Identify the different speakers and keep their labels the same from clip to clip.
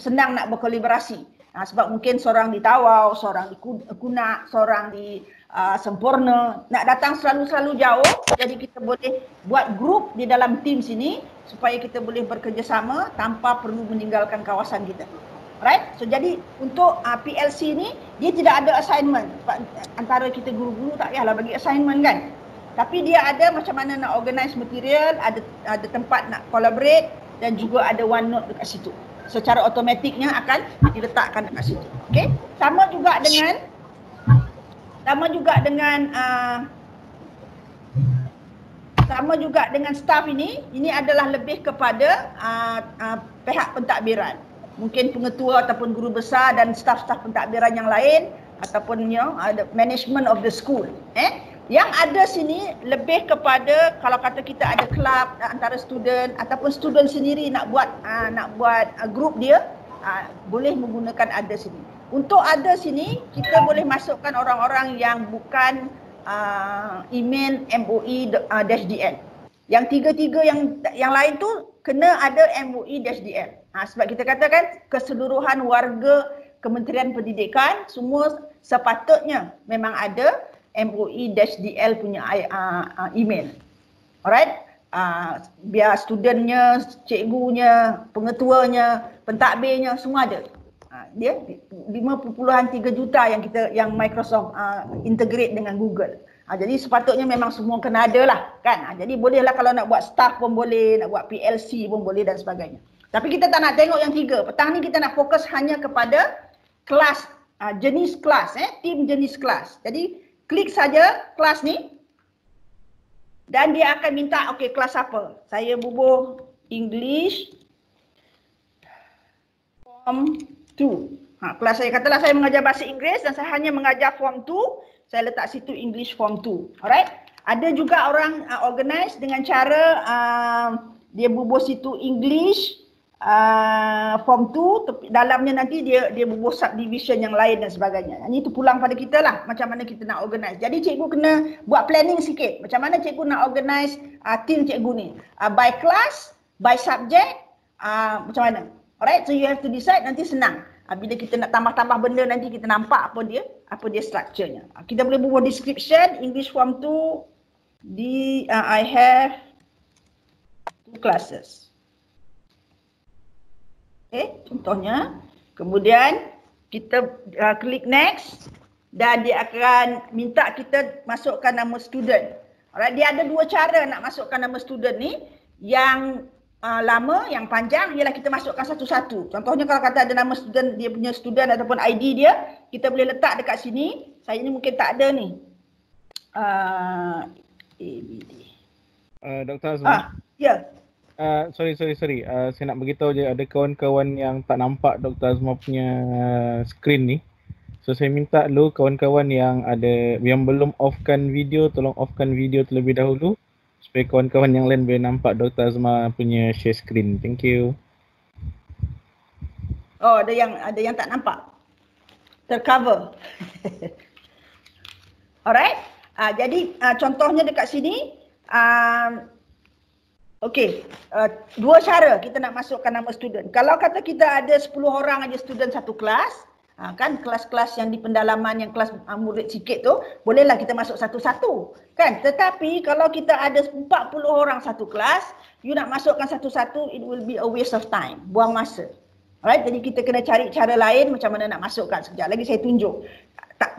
Speaker 1: senang nak berkolaborasi. Sebab mungkin seorang di Tawau, seorang di Kunak, seorang di Sempurna, nak datang selalu jauh, jadi kita boleh buat grup di dalam tim sini supaya kita boleh bekerjasama tanpa perlu meninggalkan kawasan kita. Right? So jadi untuk PLC ni dia tidak ada assignment. Antara kita guru-guru tak payahlah bagi assignment kan. Tapi dia ada macam mana nak organize material, ada tempat nak collaborate dan juga ada OneNote dekat situ. Secara automatiknya akan diletakkan dekat situ. Okey? Sama juga dengan staff ini adalah lebih kepada pihak pentadbiran. Mungkin pengetua ataupun guru besar dan staf-staf pentadbiran yang lain ataupun ada management of the school. Yang ada sini lebih kepada kalau kata kita ada kelab antara student ataupun student sendiri nak buat grup dia, boleh menggunakan ada sini. Untuk ada sini kita boleh masukkan orang-orang yang bukan email MOE-DL. Yang tiga-tiga yang lain tu kena ada MOE-DL. Sebab kita katakan keseluruhan warga Kementerian Pendidikan semua sepatutnya memang ada MOE-DL punya email. Alright? Biar studentnya, cikgunya, pengetuanya, pentadbirnya semua ada. Dia 5.3 juta yang Microsoft integrate dengan Google. Jadi sepatutnya memang semua kena ada lah kan. Jadi bolehlah kalau nak buat staff pun boleh, nak buat PLC pun boleh dan sebagainya. Tapi kita tak nak tengok yang tiga. Petang ni kita nak fokus hanya kepada kelas, jenis kelas, tim jenis kelas. Jadi klik saja kelas ni dan dia akan minta okey kelas apa. Saya bubuh English Form 2. Kelas saya katalah saya mengajar bahasa Inggeris dan saya hanya mengajar Form 2, saya letak situ English Form 2. Alright? Ada juga orang organize dengan cara dia bubuh situ English Form 2, dalamnya nanti dia bubuh subdivision yang lain dan sebagainya. Ini tu pulang pada kita lah macam mana kita nak organize. Jadi cikgu kena buat planning sikit. Macam mana cikgu nak organize team cikgu ni. By class, by subject, macam mana. Alright, so you have to decide, nanti senang. Bila kita nak tambah-tambah benda nanti kita nampak apa dia strukturnya. Kita boleh bubuh description, English Form 2, I have 2 classes. Contohnya, kemudian kita klik next dan dia akan minta kita masukkan nama student. Alright, dia ada dua cara nak masukkan nama student ni. Yang lama, yang panjang ialah kita masukkan satu-satu. Contohnya kalau kata ada nama student, dia punya student ataupun ID dia, kita boleh letak dekat sini. Saya ni mungkin tak ada ni. ABD.
Speaker 2: Dr. Azman.
Speaker 1: Ya.
Speaker 2: Sorry. Saya nak beritahu je ada kawan-kawan yang tak nampak Dr. Azman punya screen ni. So saya minta dulu kawan-kawan yang belum offkan video, tolong offkan video terlebih dahulu supaya kawan-kawan yang lain boleh nampak Dr. Azman punya share screen. Thank you.
Speaker 1: Oh, ada yang tak nampak. Tercover. Alright. Jadi contohnya dekat sini okey, dua cara kita nak masukkan nama student. Kalau kata kita ada 10 orang aja student satu kelas, kan kelas-kelas yang di pendalaman yang kelas murid sikit tu, bolehlah kita masuk satu-satu, kan? Tetapi kalau kita ada 40 orang satu kelas, you nak masukkan satu-satu, it will be a waste of time, buang masa. Alright, jadi kita kena cari cara lain macam mana nak masukkan. Sekejap lagi saya tunjuk.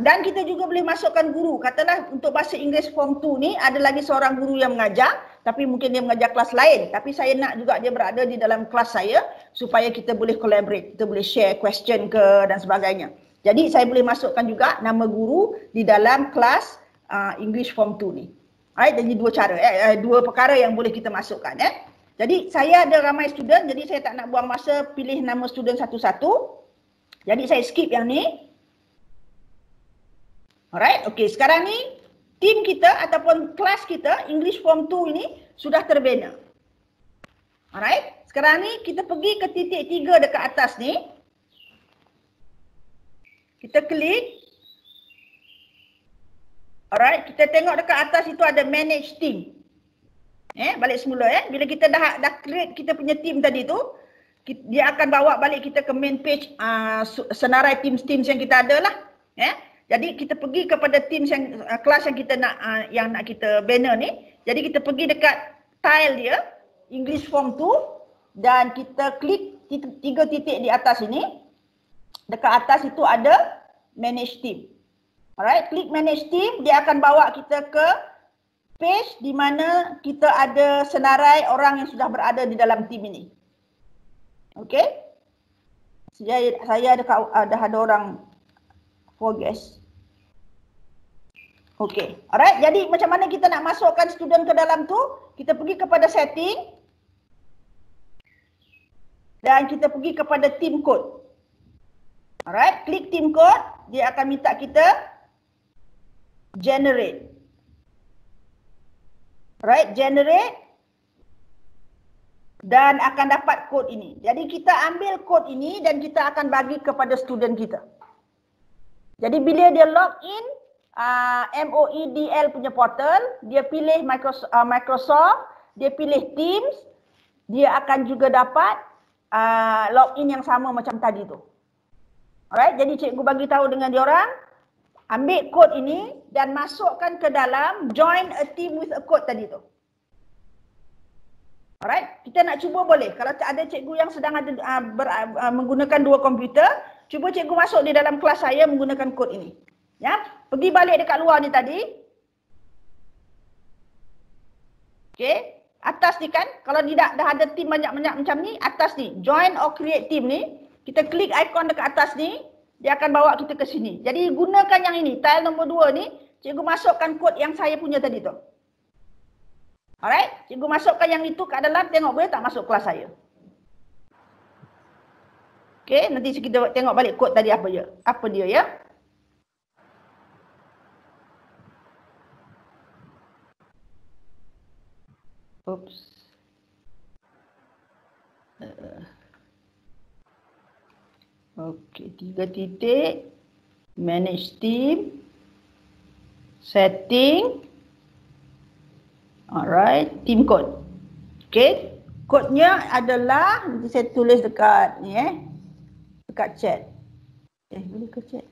Speaker 1: Dan kita juga boleh masukkan guru. Katalah untuk bahasa Inggeris Form 2 ni ada lagi seorang guru yang mengajar, tapi mungkin dia mengajar kelas lain. Tapi saya nak juga dia berada di dalam kelas saya supaya kita boleh collaborate, kita boleh share question ke dan sebagainya. Jadi saya boleh masukkan juga nama guru di dalam kelas English Form 2 ni. Alright, jadi dua cara, dua perkara yang boleh kita masukkan. Jadi saya ada ramai student, jadi saya tak nak buang masa pilih nama student satu-satu. Jadi saya skip yang ni. Alright, okey, sekarang ni tim kita ataupun kelas kita English Form 2 ini sudah terbina. Alright, sekarang ni kita pergi ke titik 3 dekat atas ni. Kita klik. Alright, kita tengok dekat atas itu ada manage team. Balik semula bila kita dah create kita punya team tadi tu, dia akan bawa balik kita ke main page senarai teams yang kita ada lah. Jadi kita pergi kepada teams yang kelas yang kita nak kita banner ni. Jadi kita pergi dekat tile dia English Form 2 dan kita klik 3 titik di atas ini. Dekat atas itu ada manage team. Alright, klik manage team, dia akan bawa kita ke page di mana kita ada senarai orang yang sudah berada di dalam team ini. Okey. Saya ada orang progress. Okey. Alright, jadi macam mana kita nak masukkan student ke dalam tu? Kita pergi kepada setting dan kita pergi kepada team code. Alright, klik team code, dia akan minta kita generate. Alright, generate dan akan dapat kod ini. Jadi kita ambil kod ini dan kita akan bagi kepada student kita. Jadi bila dia log in MOEDL punya portal, dia pilih Microsoft, dia pilih Teams, dia akan juga dapat login yang sama macam tadi tu. Alright, jadi cikgu bagi tahu dengan diorang, ambil kod ini dan masukkan ke dalam join a team with a code tadi tu. Alright, kita nak cuba boleh. Kalau ada cikgu yang sedang ada menggunakan dua komputer, cuba cikgu masuk di dalam kelas saya menggunakan kod ini. Ya, pergi balik dekat luar ni tadi. Okey, atas ni kan, kalau dah ada team banyak-banyak macam ni, atas ni, join or create team ni, kita klik ikon dekat atas ni, dia akan bawa kita ke sini. Jadi gunakan yang ini, tile nombor 2 ni, cikgu masukkan kod yang saya punya tadi tu. Alright, cikgu masukkan yang itu kat dalam, tengok boleh tak masuk kelas saya. Okey, nanti kita tengok balik kod tadi apa dia ya. Oops. Okey, 3 titik, manage team, setting, alright, team code. Okey, kodnya adalah, nanti saya tulis dekat ni dekat chat. Boleh ke chat?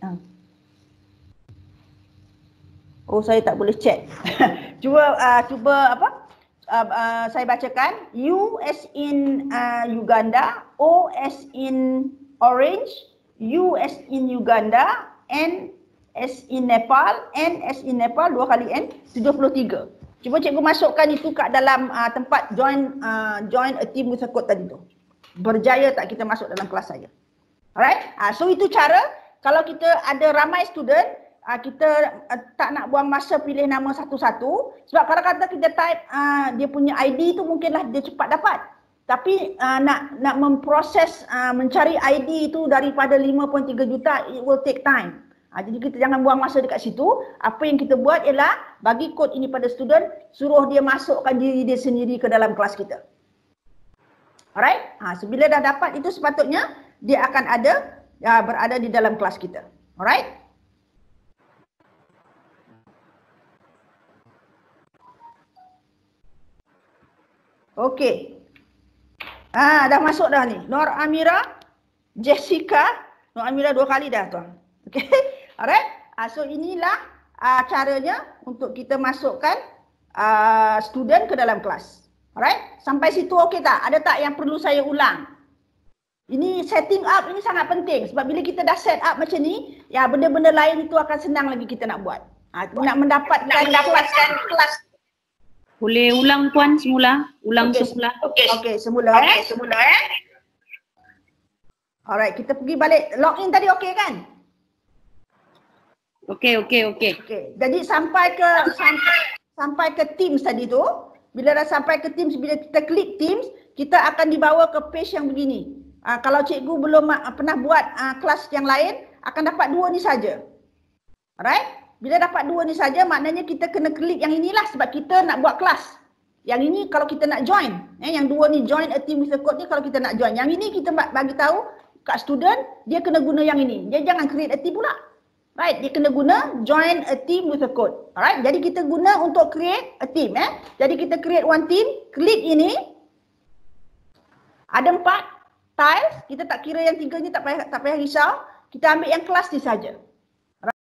Speaker 1: Oh, saya tak boleh chat. cuba apa? Saya bacakan. U as in Uganda, O as in Orange, U as in Uganda, N as in Nepal, N as in Nepal, 2 kali N, 73. Cuba cikgu masukkan itu kat dalam tempat join a team with a code tadi tu. Berjaya tak kita masuk dalam kelas saya? Alright? So itu cara kalau kita ada ramai student, kita tak nak buang masa pilih nama satu-satu. Sebab kalau kata kita type dia punya ID tu mungkinlah dia cepat dapat. Tapi nak memproses mencari ID itu daripada 5.3 juta, it will take time. Jadi kita jangan buang masa dekat situ. Apa yang kita buat ialah bagi kod ini pada student, suruh dia masukkan diri dia sendiri ke dalam kelas kita. Alright? So bila dah dapat itu sepatutnya dia akan berada di dalam kelas kita. Alright? Okey. Dah masuk dah ni. Nur Amira, Jessica, Nur Amira 2 kali dah tuan. Okey. Alright. So inilah caranya untuk kita masukkan student ke dalam kelas. Alright. Sampai situ okey tak? Ada tak yang perlu saya ulang? Ini setting up ini sangat penting sebab bila kita dah set up macam ni, ya benda-benda lain itu akan senang lagi kita nak buat. Nak mendapatkan kelas.
Speaker 3: Boleh ulang puan semula? Semula.
Speaker 1: Okey, semula. Alright, kita pergi balik. Login tadi okey kan?
Speaker 3: Okey.
Speaker 1: Jadi sampai ke Teams tadi tu, bila dah sampai ke Teams, bila kita klik Teams, kita akan dibawa ke page yang begini. Kalau cikgu belum pernah buat kelas yang lain, akan dapat 2 ni saja. Alright? Bila dapat 2 ni saja, maknanya kita kena klik yang inilah sebab kita nak buat kelas. Yang ini kalau kita nak join. Yang 2 ni join a team with a code ni kalau kita nak join. Yang ini kita bagi tahu kat student, dia kena guna yang ini. Dia jangan create a team pula. Right, dia kena guna join a team with a code. Alright, jadi kita guna untuk create a team. Jadi kita create one team, klik ini. Ada 4. tiles, kita tak kira yang 3 ni, tak payah risau. Kita ambil yang kelas ni saja.